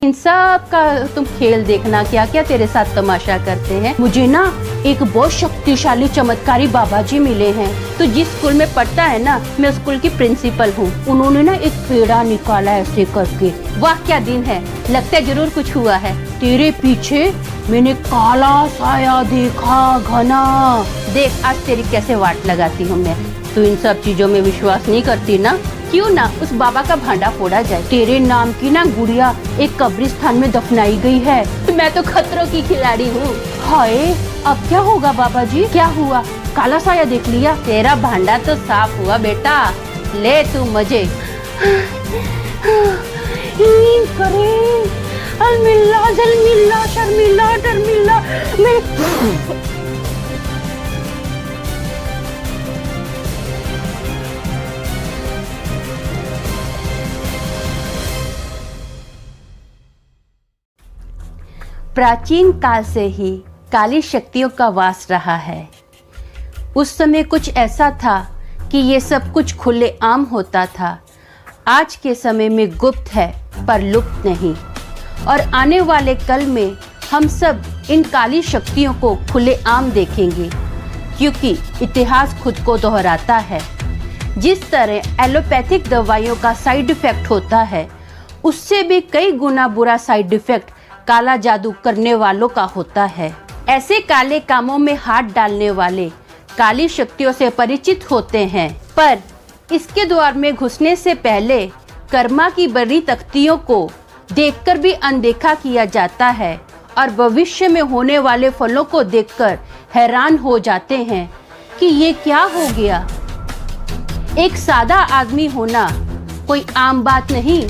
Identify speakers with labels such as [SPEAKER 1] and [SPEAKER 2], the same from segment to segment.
[SPEAKER 1] इन सब का तुम खेल देखना, क्या क्या तेरे साथ तमाशा करते हैं। मुझे ना एक बहुत शक्तिशाली चमत्कारी बाबा जी मिले हैं। तो जिस स्कूल में पढ़ता है ना, मैं स्कूल की प्रिंसिपल हूँ। उन्होंने ना एक पेड़ा निकाला ऐसे करके। वाह क्या दिन है, लगता है जरूर कुछ हुआ है। तेरे पीछे मैंने काला साया देखा घना। देख आज तेरी कैसे वाट लगाती हूँ मैं। तू इन सब चीजों में विश्वास नहीं करती ना, क्यों ना उस बाबा का भांडा फोड़ा जाए। तेरे नाम की ना गुड़िया एक कब्रिस्तान में दफनाई गई है। मैं तो खतरों की खिलाड़ी हूँ। हाय अब क्या होगा बाबा जी? क्या हुआ? काला साया देख लिया? तेरा भांडा तो साफ हुआ बेटा, ले तू मजे। अलमिल्ला जलमिल्ला शर्मिल्ला डरमिल्ला। प्राचीन काल से ही काली शक्तियों का वास रहा है। उस समय कुछ ऐसा था कि ये सब कुछ खुले आम होता था। आज के समय में गुप्त है पर लुप्त नहीं। और आने वाले कल में हम सब इन काली शक्तियों को खुले आम देखेंगे, क्योंकि इतिहास खुद को दोहराता है। जिस तरह एलोपैथिक दवाइयों का साइड इफेक्ट होता है, उससे भी कई गुना बुरा साइड इफेक्ट काला जादू करने वालों का होता है। ऐसे काले कामों में हाथ डालने वाले काली शक्तियों से परिचित होते हैं, पर इसके द्वार में घुसने से पहले कर्मा की बड़ी तख्तियों को देखकर भी अनदेखा किया जाता है और भविष्य में होने वाले फलों को देखकर हैरान हो जाते हैं कि ये क्या हो गया। एक सादा आदमी होना कोई आम बात नहीं।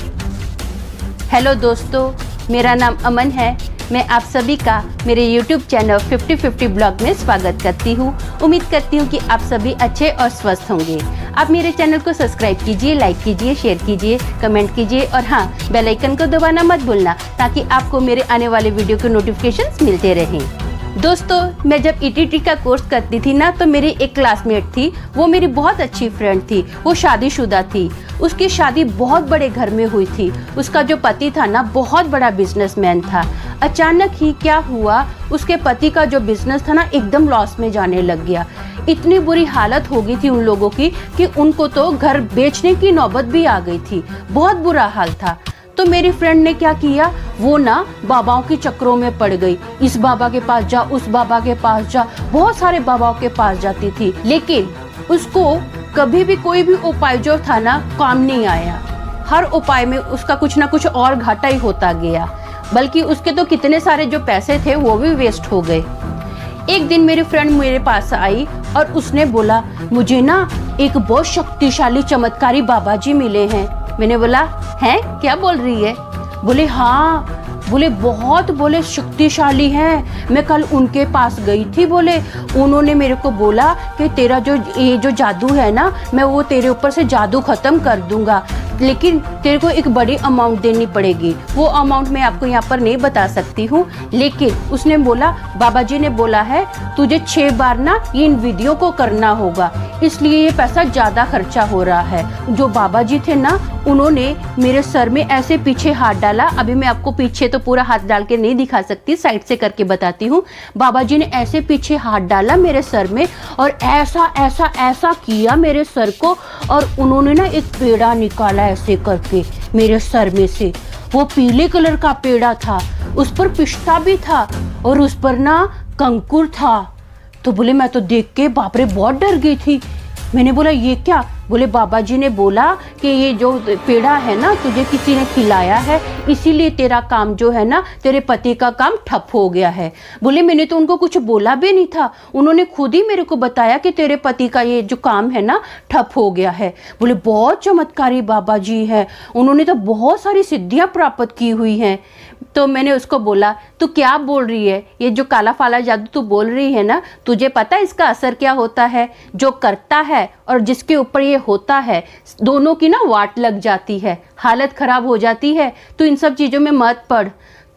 [SPEAKER 1] हेलो दोस्तों, मेरा नाम अमन है। मैं आप सभी का मेरे YouTube चैनल 50-50 ब्लॉग में स्वागत करती हूँ। उम्मीद करती हूँ कि आप सभी अच्छे और स्वस्थ होंगे। आप मेरे चैनल को सब्सक्राइब कीजिए, लाइक कीजिए, शेयर कीजिए, कमेंट कीजिए और हाँ, बेल आइकन को दबाना मत भूलना, ताकि आपको मेरे आने वाले वीडियो के नोटिफिकेशंस मिलते रहें। दोस्तों, मैं जब ETT का कोर्स करती थी ना, तो मेरी एक क्लासमेट थी। वो मेरी बहुत अच्छी फ्रेंड थी। वो शादीशुदा थी। उसकी शादी बहुत बड़े घर में हुई थी। उसका जो पति था ना, बहुत बड़ा बिजनेसमैन था। अचानक ही क्या हुआ, उसके पति का जो बिजनेस था ना, एकदम लॉस में जाने लग गया। इतनी बुरी हालत हो गई थी उन लोगों की कि उनको तो घर बेचने की नौबत भी आ गई थी। बहुत बुरा हाल था। तो मेरी फ्रेंड ने क्या किया, वो ना बाबाओं के चक्रों में पड़ गई। इस बाबा के पास जा, उस बाबा के पास जा, बहुत सारे बाबाओं के पास जाती थी। लेकिन उसको कभी भी कोई भी उपाय जो था ना, काम नहीं आया। हर उपाय में उसका कुछ ना कुछ और घाटा ही होता गया। बल्कि उसके तो कितने सारे जो पैसे थे वो भी वेस्ट हो गए। एक दिन मेरी फ्रेंड मेरे पास आई और उसने बोला, मुझे ना एक बहुत शक्तिशाली चमत्कारी बाबा जी मिले हैं। मैंने बोला, हैं क्या बोल रही है? बोले हाँ, बोले बहुत बोले शक्तिशाली हैं। मैं कल उनके पास गई थी। बोले उन्होंने मेरे को बोला कि तेरा जो ये जो जादू है ना, मैं वो तेरे ऊपर से जादू खत्म कर दूंगा, लेकिन तेरे को एक बड़ी अमाउंट देनी पड़ेगी। वो अमाउंट मैं आपको यहाँ पर नहीं बता सकती हूँ, लेकिन उसने बोला, बाबा जी ने बोला है तुझे 6 बार ना इन विधियों को करना होगा, इसलिए ये पैसा ज्यादा खर्चा हो रहा है। जो बाबा जी थे ना, उन्होंने मेरे सर में ऐसे पीछे हाथ डाला। अभी मैं आपको पीछे तो पूरा हाथ डाल के नहीं दिखा सकती, साइड से करके बताती हूँ। बाबा जी ने ऐसे पीछे हाथ डाला मेरे सर में और ऐसा ऐसा ऐसा किया मेरे सर को, और उन्होंने ना एक पेड़ा निकाला ऐसे करके मेरे सर में से। वो पीले कलर का पेड़ा था, उस पर पिस्ता भी था और उस पर ना कंकुर था। तो बोले मैं तो देख के बाप रे बहुत डर गई थी। मैंने बोला ये क्या? बोले बाबा जी ने बोला कि ये जो पेड़ा है ना, तुझे किसी ने खिलाया है, इसीलिए तेरा काम जो है ना, तेरे पति का काम ठप हो गया है। बोले मैंने तो उनको कुछ बोला भी नहीं था, उन्होंने खुद ही मेरे को बताया कि तेरे पति का ये जो काम है ना, ठप हो गया है। बोले बहुत चमत्कारी बाबा जी है, उन्होंने तो बहुत सारी सिद्धियां प्राप्त की हुई हैं। तो मैंने उसको बोला, तू क्या बोल रही है? ये जो काला फाला जादू तू बोल रही है ना, तुझे पता है इसका असर क्या होता है? जो करता है और जिसके ऊपर ये होता है, दोनों की ना वाट लग जाती है, हालत खराब हो जाती है। तो इन सब चीजों में मत पड़।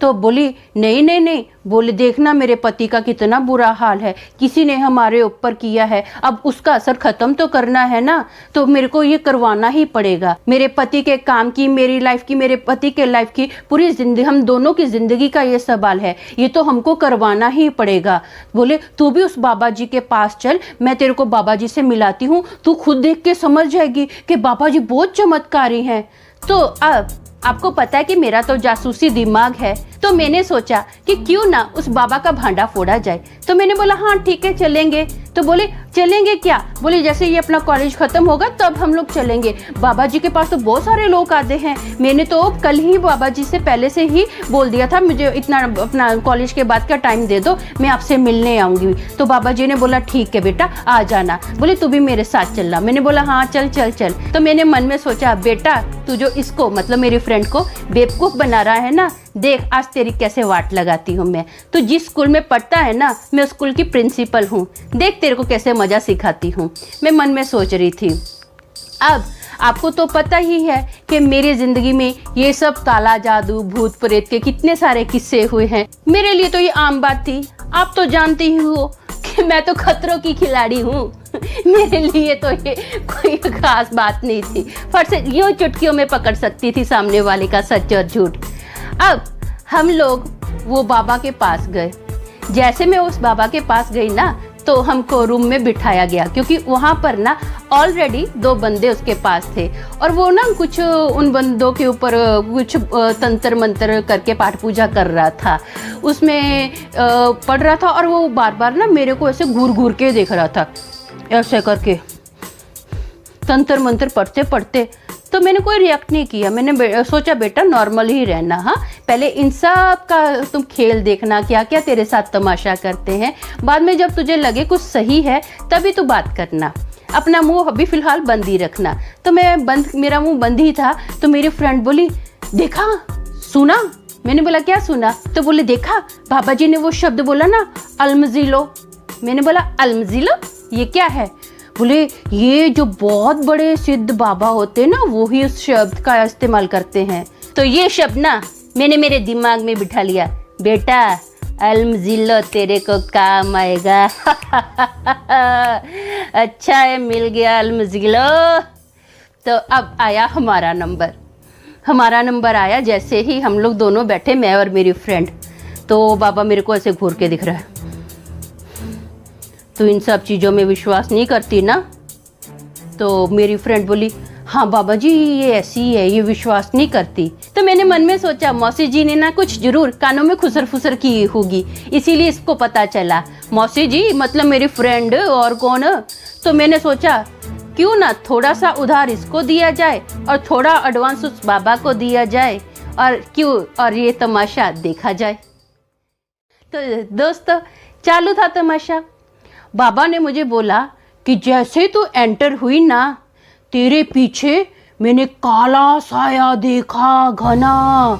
[SPEAKER 1] तो बोली नहीं नहीं नहीं, बोले देखना मेरे पति का कितना बुरा हाल है, किसी ने हमारे ऊपर किया है, अब उसका असर खत्म तो करना है ना, तो मेरे को ये करवाना ही पड़ेगा। मेरे पति के काम की, मेरी लाइफ की, मेरे पति के लाइफ की, पूरी जिंदगी, हम दोनों की जिंदगी का ये सवाल है, ये तो हमको करवाना ही पड़ेगा। बोले तू भी उस बाबा जी के पास चल, मैं तेरे को बाबा जी से मिलाती हूँ, तू खुद देख के समझ जाएगी कि बाबा जी बहुत चमत्कारी हैं। तो अब आपको पता है कि मेरा तो जासूसी दिमाग है, तो मैंने सोचा कि क्यों ना उस बाबा का भांडा फोड़ा जाए। तो मैंने बोला हाँ ठीक है चलेंगे। तो बोले चलेंगे क्या? बोले जैसे ये अपना कॉलेज खत्म होगा तब हम लोग चलेंगे, बाबा जी के पास तो बहुत सारे लोग आते हैं। मैंने तो कल ही बाबा जी से पहले से ही बोल दिया था, मुझे इतना अपना कॉलेज के बाद का टाइम दे दो, मैं आपसे मिलने आऊँगी। तो बाबा जी ने बोला ठीक है बेटा आ जाना, बोले तू भी मेरे साथ चलना। मैंने बोला हाँ चल चल चल। तो मैंने मन में सोचा बेटा तू जो इसको मतलब मेरी फ्रेंड को बेवकूफ़ बना रहा है ना, देख आज तेरी कैसे वाट लगाती हूँ मैं। तू जिस स्कूल में पढ़ता है ना, मैं उस स्कूल की प्रिंसिपल हूँ, देख तेरे को कैसे मज़ा सिखाती हूँ, मैं मन में सोच रही थी। अब आपको तो पता ही है कि मेरी ज़िंदगी में ये सब काला जादू, भूत प्रेत के कितने सारे किस्से हुए हैं। मेरे लिए तो ये आम बात थी। आप तो जानते ही हो कि मैं तो खतरों की खिलाड़ी हूँ। मेरे लिए तो ये कोई खास बात नहीं थी, फट से यूँ चुटकियों में पकड़ सकती थी सामने वाले का सच और झूठ। अब हम लोग वो बाबा के पास गए। जैसे मैं उस बाबा के पास गई ना, तो हमको रूम में बिठाया गया, क्योंकि वहाँ पर ना ऑलरेडी 2 बंदे उसके पास थे, और वो ना कुछ उन बंदों के ऊपर कुछ तंत्र मंत्र करके पाठ पूजा कर रहा था, उसमें पढ़ रहा था। और वो बार बार ना मेरे को ऐसे घूर घूर के देख रहा था, ऐसे करके तंत्र मंत्र पढ़ते पढ़ते। तो मैंने कोई रिएक्ट नहीं किया। मैंने सोचा बेटा नॉर्मल ही रहना, हाँ पहले इन सब का तुम खेल देखना, क्या क्या तेरे साथ तमाशा करते हैं, बाद में जब तुझे लगे कुछ सही है तभी तू बात करना, अपना मुंह अभी फिलहाल बंद ही रखना। तो मेरा मुंह बंद ही था। तो मेरी फ्रेंड बोली देखा सुना? मैंने बोला क्या सुना? तो बोले देखा बाबा जी ने वो शब्द बोला ना अलमजीलो। मैंने बोला अलमजीलो ये क्या है? बोले ये जो बहुत बड़े सिद्ध बाबा होते हैं ना, वो ही उस शब्द का इस्तेमाल करते हैं। तो ये शब्द ना मैंने मेरे दिमाग में बिठा लिया, बेटा अलमजीलो तेरे को काम आएगा। अच्छा है मिल गया अलमजीलो। तो अब आया हमारा नंबर आया। जैसे ही हम लोग दोनों बैठे, मैं और मेरी फ्रेंड, तो बाबा मेरे को ऐसे घूर के दिख रहा है, तो इन सब चीज़ों में विश्वास नहीं करती ना? तो मेरी फ्रेंड बोली हाँ बाबा जी ये ऐसी है, ये विश्वास नहीं करती। तो मैंने मन में सोचा मौसी जी ने ना कुछ जरूर कानों में खुसर फुसर की होगी, इसीलिए इसको पता चला। मौसी जी मतलब मेरी फ्रेंड और कौन। तो मैंने सोचा क्यों ना थोड़ा सा उधार इसको दिया जाए और थोड़ा एडवांस उस बाबा को दिया जाए, और ये तमाशा देखा जाए। तो दोस्तों चालू था तमाशा। बाबा ने मुझे बोला कि जैसे तू एंटर हुई ना, तेरे पीछे मैंने काला साया देखा, घना,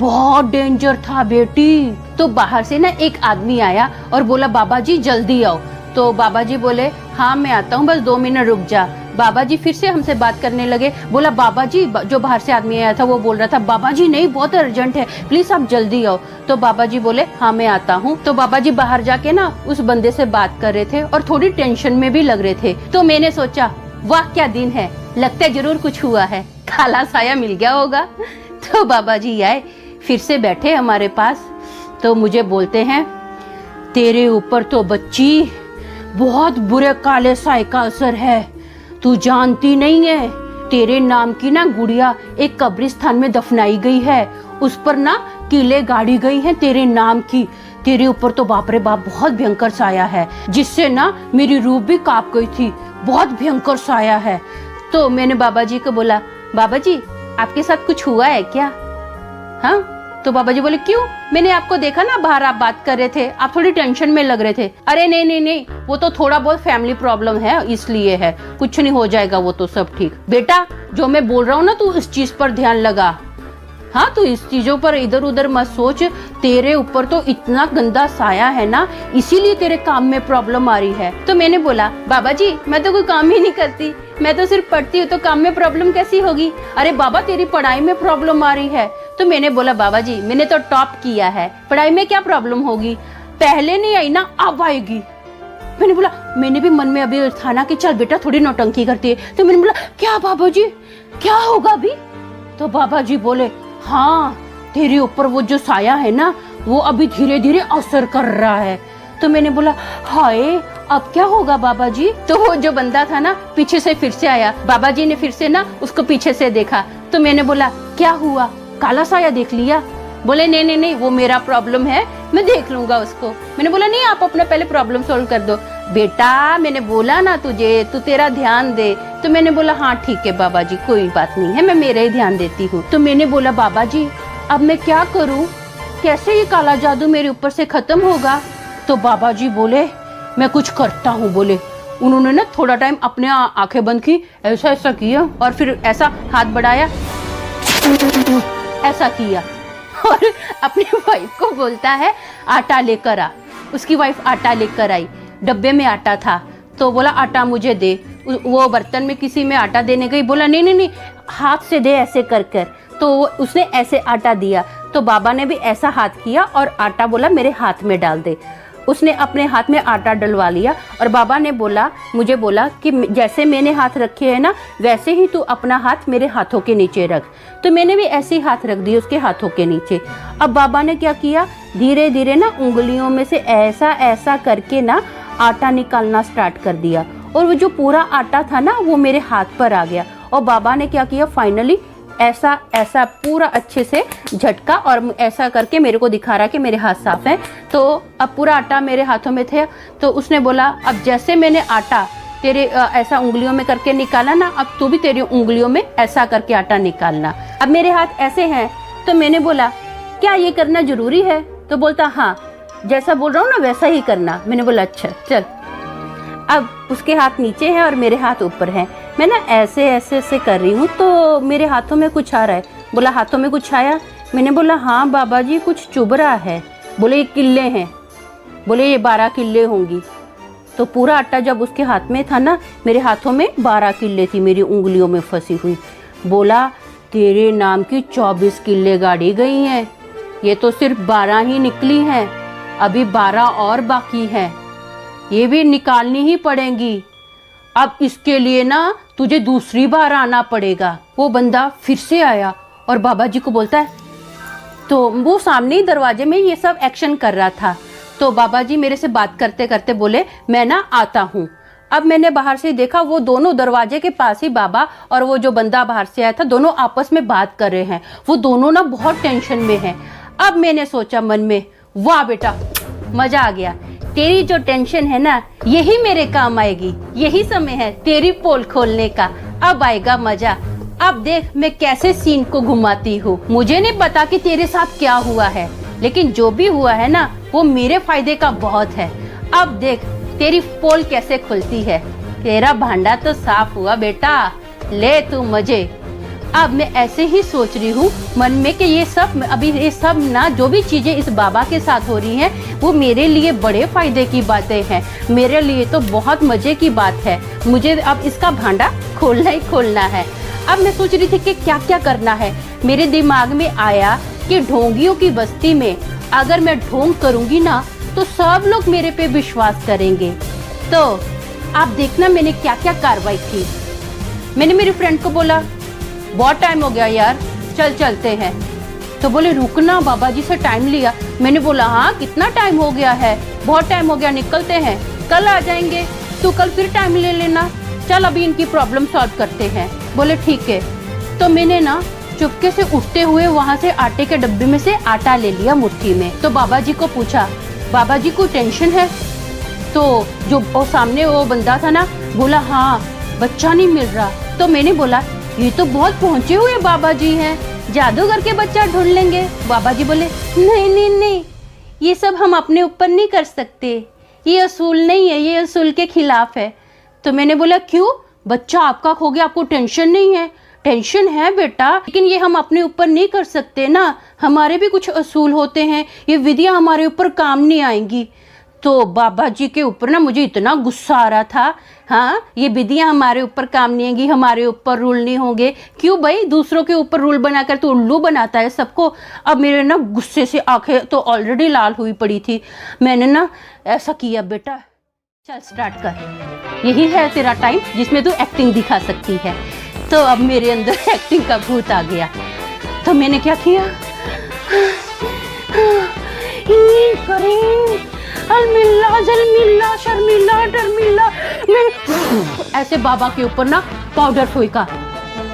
[SPEAKER 1] बहुत डेंजर था बेटी। तो बाहर से ना एक आदमी आया और बोला बाबा जी जल्दी आओ। तो बाबा जी बोले हाँ मैं आता हूँ, बस 2 मिनट रुक जा। बाबा जी फिर से हमसे बात करने लगे। बोला बाबा जी, जो बाहर से आदमी आया था वो बोल रहा था बाबा जी नहीं बहुत अर्जेंट है, प्लीज आप जल्दी आओ। तो बाबा जी बोले हाँ मैं आता हूँ। तो बाबा जी बाहर जाके ना उस बंदे से बात कर रहे थे और थोड़ी टेंशन में भी लग रहे थे। तो मैंने सोचा वाह क्या दिन है, लगता है जरूर कुछ हुआ है, काला साया मिल गया होगा। तो बाबा जी आए, फिर से बैठे हमारे पास, तो मुझे बोलते हैं तेरे ऊपर तो बच्ची बहुत बुरे काले साए का असर है, तू जानती नहीं है, तेरे नाम की ना गुड़िया एक कब्रिस्तान में दफनाई गई है, उस पर ना कीले गाड़ी गई हैं तेरे नाम की। तेरे ऊपर तो बाप रे बाप बहुत भयंकर साया है, जिससे ना मेरी रूह भी कांप गई थी, बहुत भयंकर साया है। तो मैंने बाबा जी को बोला बाबा जी आपके साथ कुछ हुआ है क्या? हाँ। तो बाबा जी बोले क्यों? मैंने आपको देखा ना बाहर आप बात कर रहे थे, आप थोड़ी टेंशन में लग रहे थे। अरे नहीं नहीं नहीं, वो तो थोड़ा बहुत फैमिली प्रॉब्लम है इसलिए है, कुछ नहीं हो जाएगा, वो तो सब ठीक। बेटा जो मैं बोल रहा हूँ ना तू इस चीज पर ध्यान लगा, हाँ तू इस चीजों पर इधर उधर मत सोच, तेरे ऊपर तो इतना गंदा साया है ना, इसीलिए तेरे काम में प्रॉब्लम आ रही है। तो मैंने बोला बाबा जी मैं तो कोई काम ही नहीं करती, मैं तो सिर्फ पढ़ती हूँ, तो काम में प्रॉब्लम कैसी होगी? अरे बाबा तेरी पढ़ाई में प्रॉब्लम आ रही है। तो मैंने बोला बाबा जी मैंने तो टॉप किया है, पढ़ाई में क्या प्रॉब्लम होगी? पहले नहीं आई ना अब आएगी। मैंने बोला, मैंने भी मन में अभी था ना कि चल बेटा थोड़ी नौटंकी करती है। तो मैंने बोला क्या बाबा जी क्या होगा अभी? तो बाबा जी बोले हाँ तेरे ऊपर वो जो साया है ना वो अभी धीरे धीरे असर कर रहा है। तो मैंने बोला हाय अब क्या होगा बाबा जी? तो वो जो बंदा था ना पीछे से फिर से आया, बाबा जी ने फिर से ना उसको पीछे से देखा। तो मैंने बोला क्या हुआ, काला साया देख लिया? बोले नहीं नहीं नहीं वो मेरा प्रॉब्लम है, मैं देख लूंगा उसको। मैंने बोला नहीं आप अपना पहले प्रॉब्लम सॉल्व कर दो। बेटा मैंने बोला ना तुझे, तू तेरा ध्यान दे। तो मैंने बोला हाँ ठीक है बाबा जी कोई बात नहीं है, मैं मेरा ही ध्यान देती हूँ। तो मैंने बोला बाबा जी अब मैं क्या करूँ, कैसे ये काला जादू मेरे ऊपर से खत्म होगा? तो बाबा जी बोले मैं कुछ करता हूँ। बोले उन्होंने ना थोड़ा टाइम अपने आंखें बंद की, ऐसा ऐसा किया और फिर ऐसा हाथ बढ़ाया, ऐसा किया और अपनी वाइफ को बोलता है आटा लेकर आ। उसकी वाइफ आटा लेकर आई, डब्बे में आटा था। तो बोला आटा मुझे दे। वो बर्तन में किसी में आटा देने गई, बोला नहीं नहीं नहीं हाथ से दे ऐसे कर कर। तो उसने ऐसे आटा दिया। तो बाबा ने भी ऐसा हाथ किया और आटा बोला मेरे हाथ में डाल दे। उसने अपने हाथ में आटा डलवा लिया और बाबा ने बोला मुझे बोला कि जैसे मैंने हाथ रखे हैं ना वैसे ही तू अपना हाथ मेरे हाथों के नीचे रख। तो मैंने भी ऐसे ही हाथ रख दिए उसके हाथों के नीचे। अब बाबा ने क्या किया, धीरे धीरे ना उंगलियों में से ऐसा ऐसा करके ना आटा निकालना स्टार्ट कर दिया और वो जो पूरा आटा था ना वो मेरे हाथ पर आ गया। और बाबा ने क्या किया, फाइनली ऐसा ऐसा पूरा अच्छे से झटका और ऐसा करके मेरे को दिखा रहा कि मेरे हाथ साफ हैं। तो अब पूरा आटा मेरे हाथों में थे। तो उसने बोला अब जैसे मैंने आटा तेरे ऐसा उंगलियों में करके निकाला ना, अब तू भी तेरी उंगलियों में ऐसा करके आटा निकालना। अब मेरे हाथ ऐसे हैं। तो मैंने बोला क्या ये करना जरूरी है? तो बोलता हाँ जैसा बोल रहा हूँ ना वैसा ही करना। मैंने बोला अच्छा चल। अब उसके हाथ नीचे हैं और मेरे हाथ ऊपर हैं। मैं ना ऐसे ऐसे ऐसे कर रही हूँ तो मेरे हाथों में कुछ आ रहा है। बोला हाथों में कुछ आया? मैंने बोला हाँ बाबा जी कुछ चुभ रहा है। बोले ये किल्ले हैं। बोले ये 12 किल्ले होंगी। तो पूरा आटा जब उसके हाथ में था ना मेरे हाथों में 12 किल्ले थी मेरी उंगलियों में फंसी हुई। बोला तेरे नाम की 24 किल्ले गाड़ी गई हैं, ये तो सिर्फ 12 ही निकली हैं, अभी 12 और बाकी हैं, ये भी निकालनी ही पड़ेंगी। अब इसके लिए ना तुझे दूसरी बार आना पड़ेगा। वो बंदा फिर से आया और बाबा जी को बोलता है, तो वो सामने ही दरवाजे में ये सब एक्शन कर रहा था। तो बाबा जी मेरे से बात करते करते बोले मैं ना आता हूँ। अब मैंने बाहर से देखा वो दोनों दरवाजे के पास ही बाबा और वो जो बंदा बाहर से आया था दोनों आपस में बात कर रहे हैं। वो दोनों ना बहुत टेंशन में हैं। अब मैंने सोचा मन में वाह बेटा मजा आ गया, तेरी जो टेंशन है ना यही मेरे काम आएगी, यही समय है तेरी पोल खोलने का, अब आएगा मजा। अब देख मैं कैसे सीन को घुमाती हूँ। मुझे नहीं पता कि तेरे साथ क्या हुआ है, लेकिन जो भी हुआ है ना वो मेरे फायदे का बहुत है। अब देख तेरी पोल कैसे खुलती है, तेरा भांडा तो साफ हुआ बेटा, ले तू मजे। अब मैं ऐसे ही सोच रही हूँ मन में कि ये सब ना जो भी चीजें इस बाबा के साथ हो रही हैं वो मेरे लिए बड़े फायदे की बातें हैं, मेरे लिए तो बहुत मजे की बात है। मुझे अब इसका भांडा खोलना ही खोलना है। अब मैं सोच रही थी कि क्या क्या करना है। मेरे दिमाग में आया कि ढोंगियों की बस्ती में अगर मैं ढोंग करूंगी ना तो सब लोग मेरे पे विश्वास करेंगे। तो आप देखना मैंने क्या क्या कार्रवाई की। मैंने मेरी फ्रेंड को बोला बहुत टाइम हो गया यार, चल चलते हैं। तो बोले रुकना, बाबा जी से टाइम लिया। मैंने बोला हाँ कितना टाइम हो गया है, बहुत टाइम हो गया, निकलते हैं, कल आ जाएंगे, तू कल फिर टाइम ले लेना, चल अभी इनकी प्रॉब्लम सॉल्व करते हैं। बोले ठीक है। तो मैंने ना चुपके से उठते हुए वहाँ से आटे के डब्बे में से आटा ले लिया मुट्ठी में। तो बाबा जी को पूछा बाबा जी को टेंशन है? तो जो वो सामने वो बंदा था ना बोला हाँ बच्चा नहीं मिल रहा। तो मैंने बोला ये तो बहुत पहुंचे हुए बाबा जी हैं, जादू करके बच्चा ढूंढ लेंगे। बाबा जी बोले नहीं नहीं नहीं ये सब हम अपने ऊपर नहीं कर सकते, ये असूल नहीं है, ये असूल के खिलाफ है। तो मैंने बोला क्यों, बच्चा आपका खो गया, आपको टेंशन नहीं है? टेंशन है बेटा, लेकिन ये हम अपने ऊपर नहीं कर सकते ना, हमारे भी कुछ असूल होते हैं, ये विधियां हमारे ऊपर काम नहीं आएंगी। तो बाबा जी के ऊपर ना मुझे इतना गुस्सा आ रहा था, हाँ ये विधियां हमारे ऊपर काम नहीं आएंगी, हमारे ऊपर रूल नहीं होंगे। क्यों भाई, दूसरों के ऊपर रूल बनाकर तो उल्लू बनाता है सबको। अब मेरे ना गुस्से से आंखें तो ऑलरेडी लाल हुई पड़ी थी। मैंने ना ऐसा किया, बेटा चल स्टार्ट कर, यही है तेरा टाइम जिसमें तू एक्टिंग दिखा सकती है। तो अब मेरे अंदर एक्टिंग का भूत आ गया। तो मैंने क्या किया, अलमिल्ला जलमिल्ला शर्मिल्ला डरमिल्ला, मैं ऐसे बाबा के ऊपर ना पाउडर फूंका।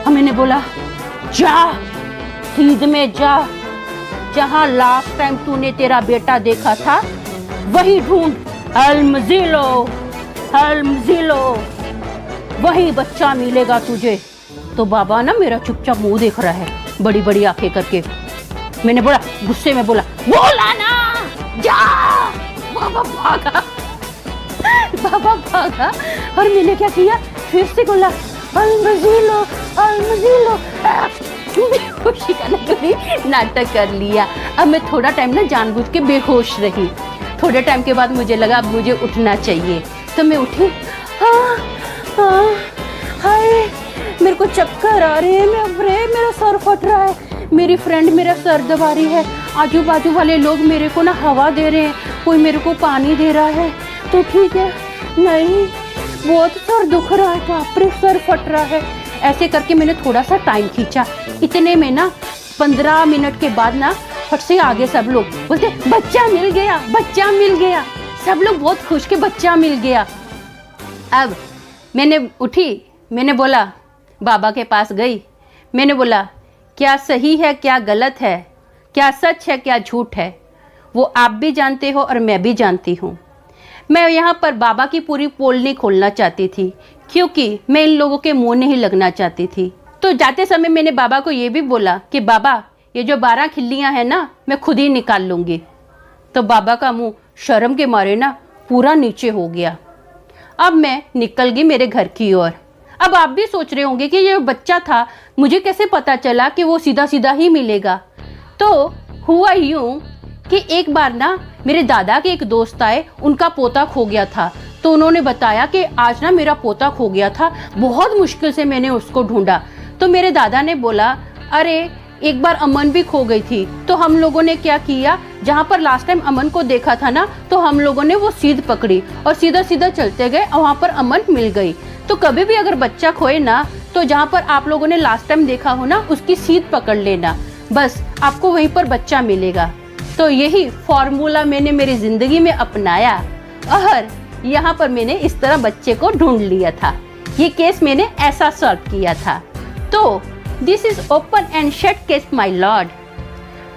[SPEAKER 1] मैंने बोला जा सीध में जा, जहां लास्ट टाइम तूने तेरा बेटा देखा था वही ढूंढ, अलमजीलो अलमजीलो, वही बच्चा मिलेगा तुझे। तो बाबा ना मेरा चुपचाप मुंह देख रहा है बड़ी बड़ी आंखें करके। मैंने बोला, गुस्से में बोला ना जा। बाबा भागा, बाबा भागा। और मैंने क्या किया, फिर से बोला अलमजीलो अलमजीलो, खुशी का नाटक कर लिया। अब मैं थोड़ा टाइम ना जानबूझ के बेहोश रही। थोड़े टाइम के बाद मुझे लगा अब मुझे उठना चाहिए, तो मैं उठी। हाय मेरे को चक्कर आ रहे हैं, मेरा सर फट रहा है, मेरी फ्रेंड मेरा सर दबा रही है, आजू बाजू वाले लोग मेरे को ना हवा दे रहे हैं, कोई मेरे को पानी दे रहा है। तो ठीक है, नहीं बहुत सर दुख रहा है, बाप रे सर फट रहा है। ऐसे करके मैंने थोड़ा सा टाइम खींचा। इतने में ना 15 मिनट के बाद ना फट से आगे सब लोग बोलते बच्चा मिल गया, बच्चा मिल गया। सब लोग बहुत खुश के बच्चा मिल गया। अब मैंने उठी, मैंने बोला बाबा के पास गई, मैंने बोला क्या सही है क्या गलत है, क्या सच है क्या झूठ है, वो आप भी जानते हो और मैं भी जानती हूँ। मैं यहाँ पर बाबा की पूरी पोल नहीं खोलना चाहती थी, क्योंकि मैं इन लोगों के मुंह नहीं लगना चाहती थी। तो जाते समय मैंने बाबा को ये भी बोला कि बाबा ये जो 12 खिल्लियाँ हैं ना, मैं खुद ही निकाल लूँगी। तो बाबा का मुंह शर्म के मारे ना पूरा नीचे हो गया। अब मैं निकल गई मेरे घर की ओर। अब आप भी सोच रहे होंगे कि ये बच्चा था, मुझे कैसे पता चला कि वो सीधा सीधा ही मिलेगा। तो हुआ यूं कि एक बार ना मेरे दादा के एक दोस्त आए, उनका पोता खो गया था। तो उन्होंने बताया कि आज ना मेरा पोता खो गया था, बहुत मुश्किल से मैंने उसको ढूंढा। तो मेरे दादा ने बोला अरे एक बार अमन भी खो गई थी। तो हम लोगों ने क्या किया, जहाँ पर लास्ट टाइम अमन को देखा था ना, तो हम लोगों ने वो सीध पकड़ी और सीधा सीधा चलते गए और वहाँ पर अमन मिल गई। तो कभी भी अगर बच्चा खोए ना, तो जहाँ पर आप लोगों ने लास्ट टाइम देखा हो ना, उसकी सीध पकड़ लेना, बस आपको वहीं पर बच्चा मिलेगा। तो यही फॉर्मूला मैंने मेरी जिंदगी में अपनाया और यहाँ पर मैंने इस तरह बच्चे को ढूंढ लिया था। ये केस मैंने ऐसा सॉल्व किया था। तो this is open and shut case my Lord.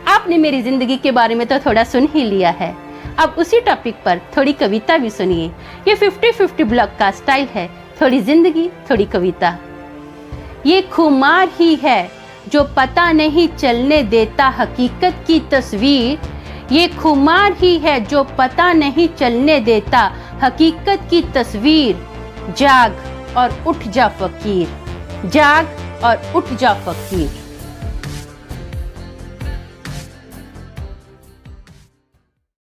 [SPEAKER 1] आपने मेरी जिंदगी के बारे में तो थोड़ा सुन ही लिया है, अब उसी टॉपिक पर थोड़ी कविता भी सुनिए। ये 50-50 ब्लॉग का स्टाइल है, थोड़ी जिंदगी थोड़ी कविता। ये खुमार ही है जो पता नहीं चलने देता हकीकत की तस्वीर। ये खुमार ही है जो पता नहीं चलने देता हकीकत की तस्वीर। जाग और उठ जा फकीर, जाग और उठ जा फकीर।